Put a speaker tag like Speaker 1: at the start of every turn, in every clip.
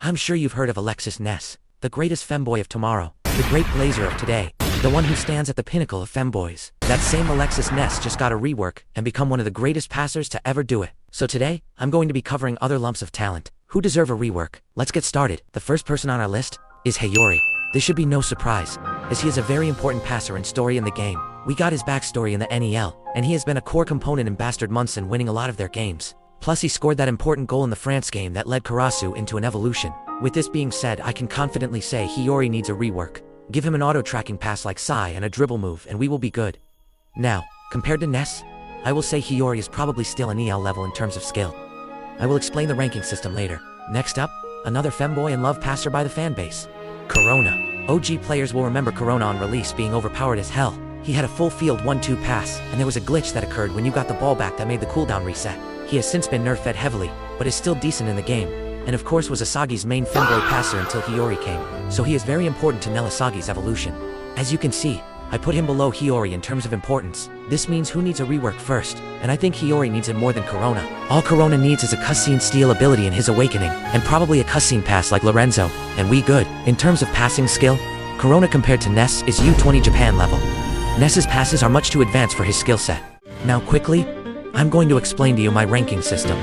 Speaker 1: I'm sure you've heard of Alexis Ness, the greatest femboy of tomorrow, the great blazer of today, the one who stands at the pinnacle of femboys. That same Alexis Ness just got a rework and become one of the greatest passers to ever do it. So today, I'm going to be covering other lumps of talent who deserve a rework. Let's get started. The first person on our list is Hiyori. This should be no surprise, as he is a very important passer and story in the game. We got his backstory in the NEL, and he has been a core component in Bastard Munson winning a lot of their games. Plus he scored that important goal in the France game that led Karasu into an evolution. With this being said, I can confidently say Hiyori needs a rework. Give him an auto-tracking pass like Sai and a dribble move and we will be good. Now, compared to Ness, I will say Hiyori is probably still an EL level in terms of skill. I will explain the ranking system later. Next up, another femboy and love passer by the fanbase. Corona. OG players will remember Corona on release being overpowered as hell. He had a full field 1-2 pass, and there was a glitch that occurred when you got the ball back that made the cooldown reset. He has since been nerfed heavily, but is still decent in the game, and of course was Asagi's main femboy passer until Hiyori came, so he is very important to Asagi's evolution. As you can see, I put him below Hiyori in terms of importance. This means who needs a rework first, and I think Hiyori needs it more than Corona. All Corona needs is a cutscene steal ability in his awakening, and probably a cutscene pass like Lorenzo, and we good. In terms of passing skill, Corona compared to Ness is U20 Japan level. Ness's passes are much too advanced for his skill set. Now quickly, I'm going to explain to you my ranking system.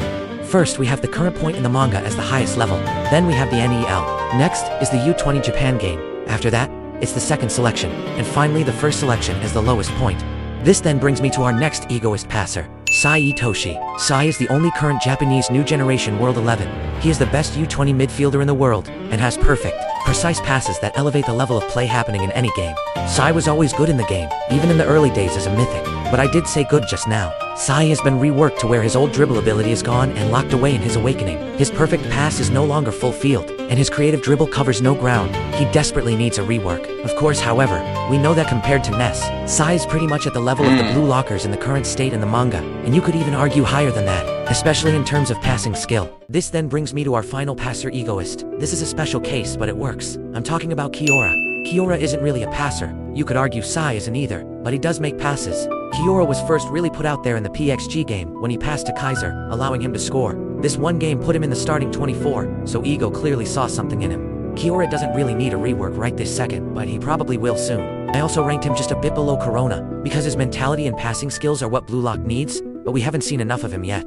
Speaker 1: First, we have the current point in the manga as the highest level, then we have the NEL. Next is the U20 Japan game. After that, it's the second selection, and finally the first selection is the lowest point. This then brings me to our next egoist passer, Sai Itoshi. Sai is the only current Japanese new generation World 11. He is the best U20 midfielder in the world, and has perfect, precise passes that elevate the level of play happening in any game. Sai was always good in the game, even in the early days as a mythic, but I did say good just now. Sai has been reworked to where his old dribble ability is gone and locked away in his awakening. His perfect pass is no longer full field, and his creative dribble covers no ground. He desperately needs a rework. Of course, however, we know that compared to Ness, Sai is pretty much at the level of the blue lockers in the current state in the manga, and you could even argue higher than that, especially in terms of passing skill. This then brings me to our final passer egoist. This is a special case, but it works. I'm talking about Kiora. Kiora isn't really a passer. You could argue Sai isn't either, but he does make passes. Kiora was first really put out there in the PXG game when he passed to Kaiser, allowing him to score. This one game put him in the starting 24, so Ego clearly saw something in him. Kiora doesn't really need a rework right this second, but he probably will soon. I also ranked him just a bit below Corona, because his mentality and passing skills are what Blue Lock needs, but we haven't seen enough of him yet.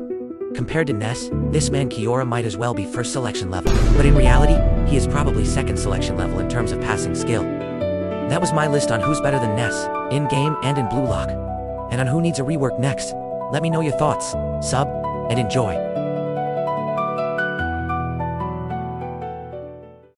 Speaker 1: Compared to Ness, this man Kiora might as well be first selection level, but in reality, he is probably second selection level in terms of passing skill. That was my list on who's better than Ness, in-game and in Blue Lock. And on who needs a rework next. Let me know your thoughts, sub, and enjoy.